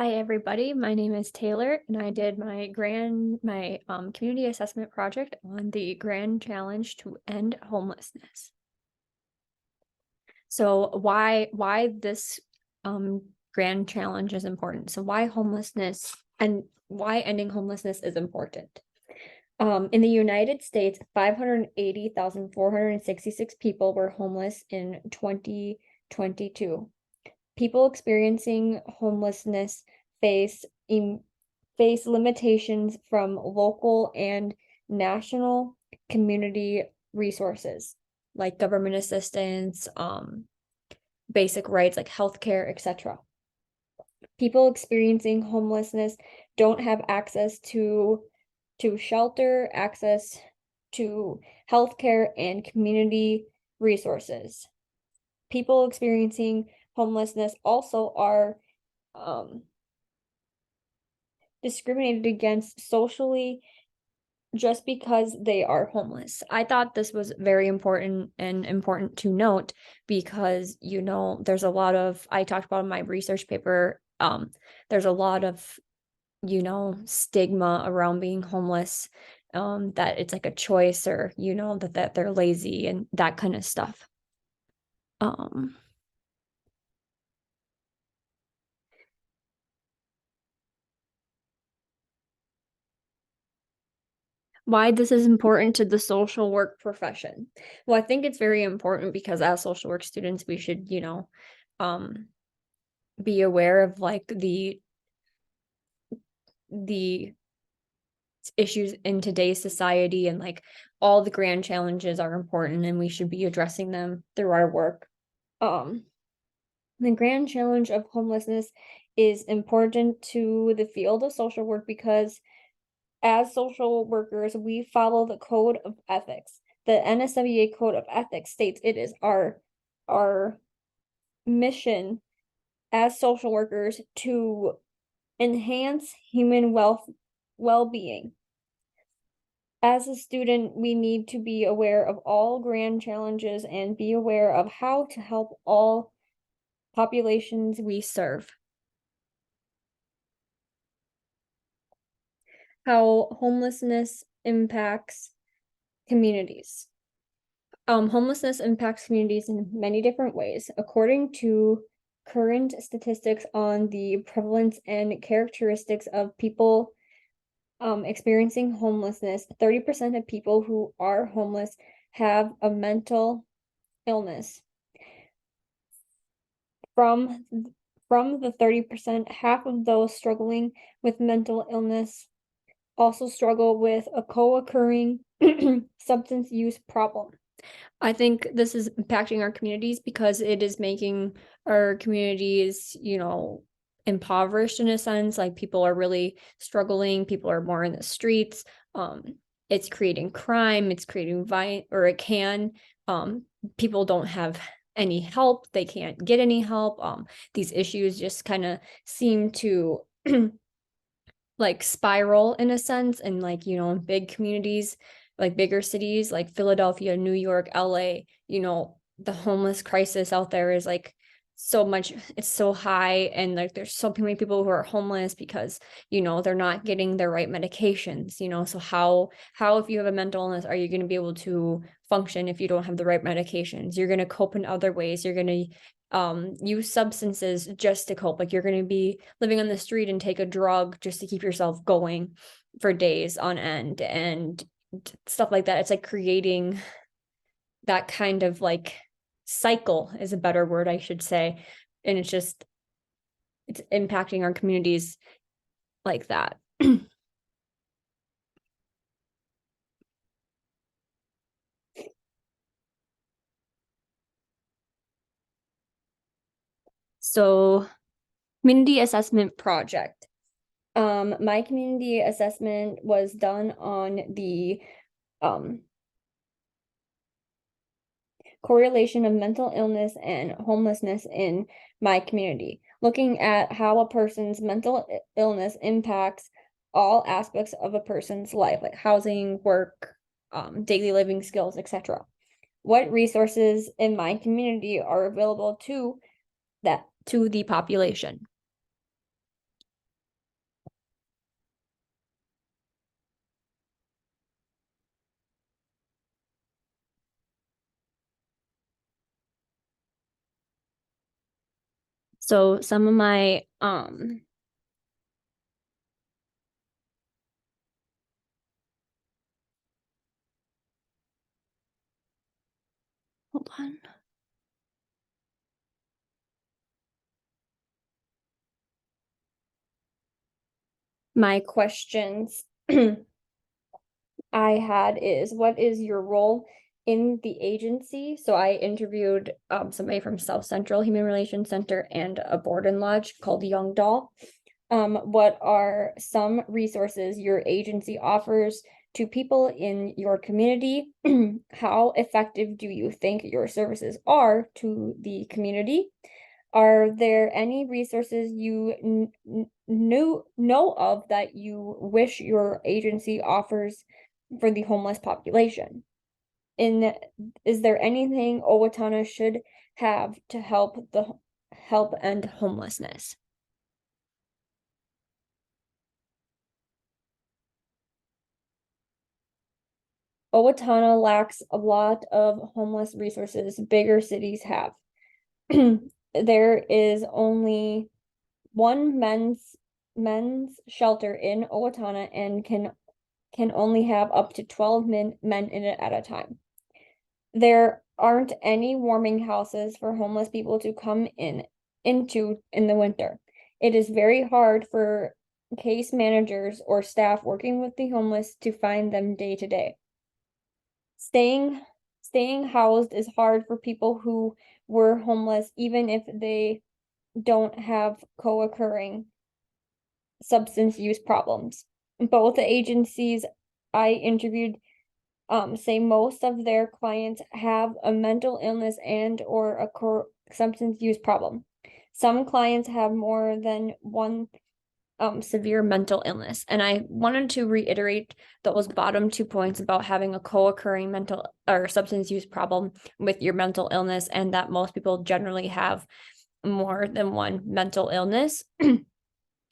Hi, everybody. My name is Taylor, and I did my community assessment project on the Grand Challenge to End Homelessness. So why this grand challenge is important? So why homelessness and why ending homelessness is important? In the United States, 580,466 people were homeless in 2022. People experiencing homelessness face face limitations from local and national community resources like government assistance, basic rights like healthcare, etc. People experiencing homelessness don't have access to shelter, access to healthcare and community resources. People experiencing homelessness also are discriminated against socially just because they are homeless. I thought this was very important to note because there's a lot of I talked about in my research paper, there's a lot of stigma around being homeless, that it's like a choice or that they're lazy and that kind of stuff. Um why this is important to the social work profession. Well, I think it's very important because as social work students, we should, um, be aware of like the issues in today's society and like all the grand challenges are important and we should be addressing them through our work. Um, the grand challenge of homelessness is important to the field of social work because as social workers, we follow the code of ethics. The NSWA code of ethics states it is our mission as social workers to enhance human well-being. As a student, we need to be aware of all grand challenges and be aware of how to help all populations we serve. How homelessness impacts communities. Homelessness impacts communities in many different ways. According to current statistics on the prevalence and characteristics of people experiencing homelessness, 30% of people who are homeless have a mental illness. From the 30%, half of those struggling with mental illness also struggle with a co-occurring substance use problem. I think this is impacting our communities because it is making our communities, impoverished in a sense. Like people are really struggling, people are more in the streets. It's creating crime, it's creating violence, or it can. People don't have any help, they can't get any help. These issues just kind of seem to like spiral in a sense, and like in big communities, like bigger cities like Philadelphia, New York, LA, the homeless crisis out there is like so much, it's so high, and like there's so many people who are homeless because they're not getting their right medications. So how if you have a mental illness are you going to be able to function if you don't have the right medications? You're going to cope in other ways, you're going to use substances just to cope. Like you're going to be living on the street and take a drug just to keep yourself going for days on end and stuff like that. It's like creating that kind of like cycle is a better word, I should say. And it's impacting our communities like that. So, community assessment project. My community assessment was done on the um correlation of mental illness and homelessness in my community, looking at how a person's mental illness impacts all aspects of a person's life, like housing, work, daily living skills, etc. What resources in my community are available to the population? So some of my hold on. My questions I had is, what is your role in the agency? So I interviewed somebody from South Central Human Relations Center and a board and lodge called Young Doll. What are some resources your agency offers to people in your community? How effective do you think your services are to the community? Are there any resources you know of that you wish your agency offers for the homeless population? Is there anything Owatonna should have to help end homelessness? Owatonna lacks a lot of homeless resources bigger cities have. There is only one men's shelter in Owatonna and can only have up to 12 men in it at a time. There aren't any warming houses for homeless people to come into in the winter. It is very hard for case managers or staff working with the homeless to find them day to day. Staying staying housed is hard for people who were homeless, even if they don't have co-occurring substance use problems. Both agencies I interviewed say most of their clients have a mental illness and or a substance use problem. Some clients have more than one severe mental illness. And I wanted to reiterate those bottom 2 points about having a co-occurring mental or substance use problem with your mental illness, and that most people generally have more than one mental illness.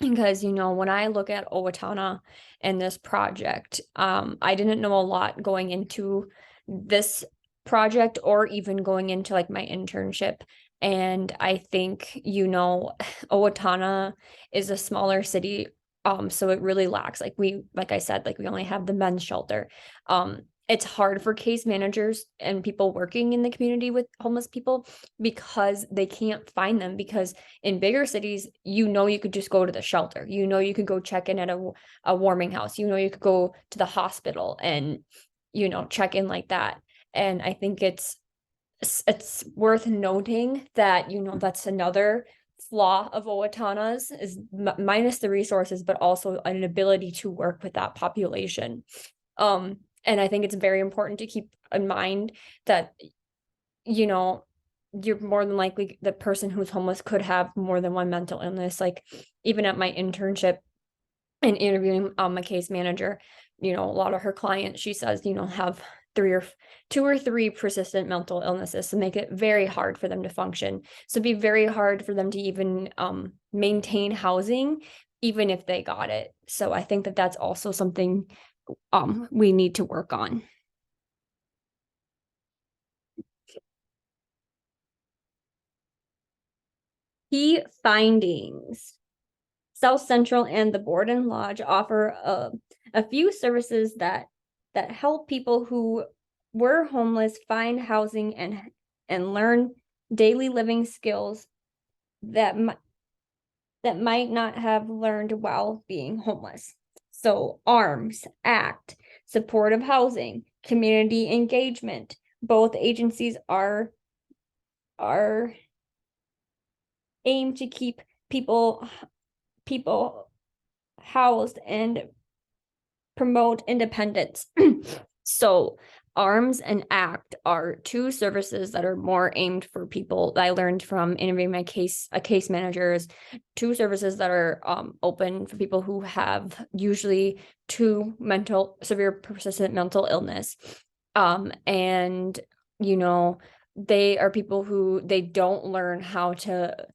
Because, when I look at Owatonna and this project, I didn't know a lot going into this project or even going into like my internship. And I think, Owatonna is a smaller city. So it really lacks, like I said, like we only have the men's shelter. It's hard for case managers and people working in the community with homeless people because they can't find them, because in bigger cities, you could just go to the shelter. You could go check in at a warming house. You could go to the hospital and, check in like that. And I think it's worth noting that, that's another flaw of Owatonna's is minus the resources, but also an ability to work with that population. And I think it's very important to keep in mind that, you're more than likely the person who's homeless could have more than one mental illness. Like even at my internship and interviewing a case manager, a lot of her clients, she says, have two or three persistent mental illnesses to make it very hard for them to function. So it'd be very hard for them to even maintain housing, even if they got it. So I think that that's also something we need to work on. Key findings. South Central and the Board and Lodge offer a few services that help people who were homeless find housing and learn daily living skills that that might not have learned while being homeless. So ARMS, ACT, supportive housing, community engagement. Both agencies are aimed to keep people housed and promote independence. So ARMS and ACT are two services that are more aimed for people that I learned from interviewing a case managers, two services that are open for people who have usually severe persistent mental illness. And they are people who they don't learn how to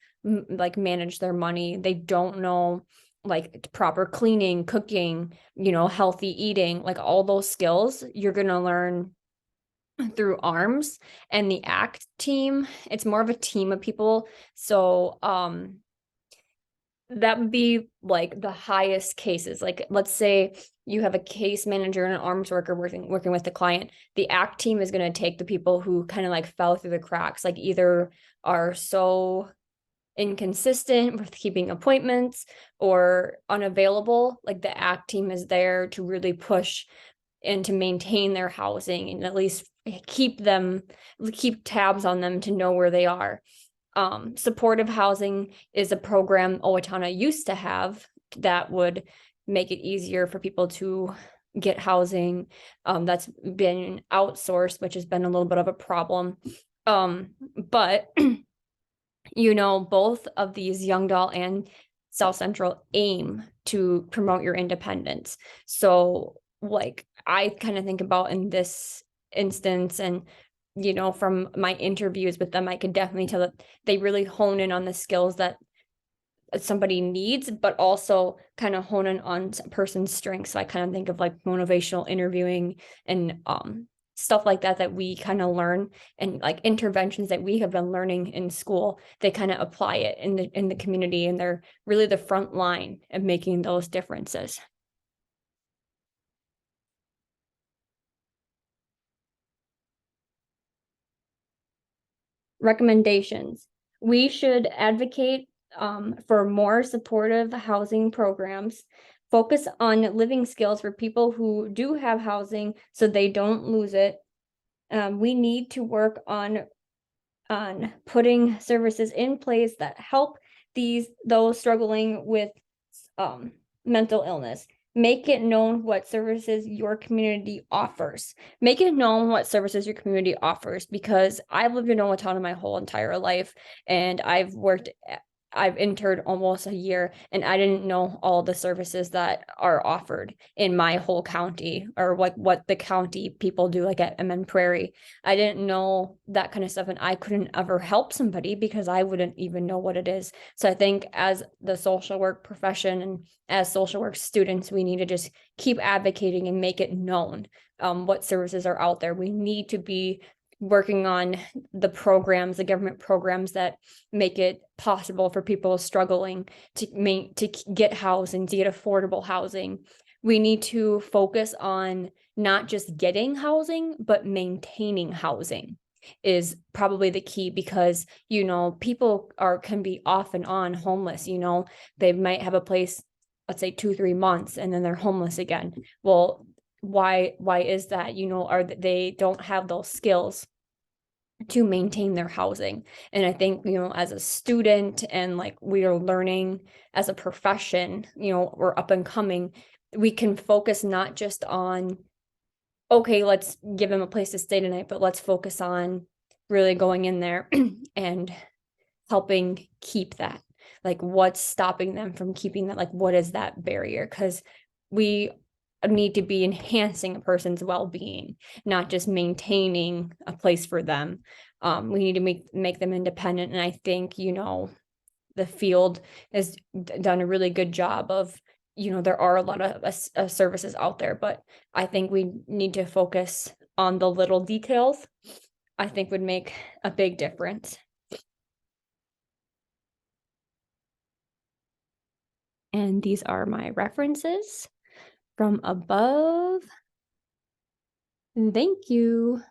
like manage their money. They don't know like proper cleaning, cooking, healthy eating, like all those skills you're going to learn through ARMS and the ACT team. It's more of a team of people. So that would be like the highest cases. Like, let's say you have a case manager and an ARMS worker working with the client. The ACT team is going to take the people who kind of like fell through the cracks, like either are so inconsistent with keeping appointments or unavailable. Like the ACT team is there to really push and to maintain their housing and at least keep tabs on them to know where they are. Supportive housing is a program Owatonna used to have that would make it easier for people to get housing. That's been outsourced, which has been a little bit of a problem. But both of these, Youngdahl and South Central, aim to promote your independence. So like I kind of think about in this instance, and from my interviews with them, I could definitely tell that they really hone in on the skills that somebody needs, but also kind of hone in on a person's strengths. So I kind of think of like motivational interviewing and stuff like that we kind of learn, and like interventions that we have been learning in school. They kind of apply it in the community, and they're really the front line of making those differences. Recommendations. We should advocate for more supportive housing programs, focus on living skills for people who do have housing so they don't lose it. We need to work on putting services in place that help those struggling with mental illness. Make it known what services your community offers. Make it known what services your community offers, because I've lived in Owatonna my whole entire life, and I've interned almost a year, and I didn't know all the services that are offered in my whole county, or what the county people do, like at MN Prairie. I didn't know that kind of stuff, and I couldn't ever help somebody because I wouldn't even know what it is. So I think as the social work profession and as social work students, we need to just keep advocating and make it known what services are out there. We need to be working on the government programs that make it possible for people struggling to get housing, to get affordable housing. We need to focus on not just getting housing, but maintaining housing is probably the key, because people can be off and on homeless. They might have a place, let's say 2-3 months, and then they're homeless again. Well, why is that? Are they don't have those skills to maintain their housing. And I think, as a student, and like we are learning as a profession, we're up and coming, we can focus not just on, okay, let's give them a place to stay tonight, but let's focus on really going in there and helping keep that. Like, what's stopping them from keeping that? Like, what is that barrier? Because we need to be enhancing a person's well-being, not just maintaining a place for them. We need to make them independent. And I think, the field has done a really good job of, there are a lot of services out there, but I think we need to focus on the little details. I think would make a big difference. And these are my references from above. Thank you.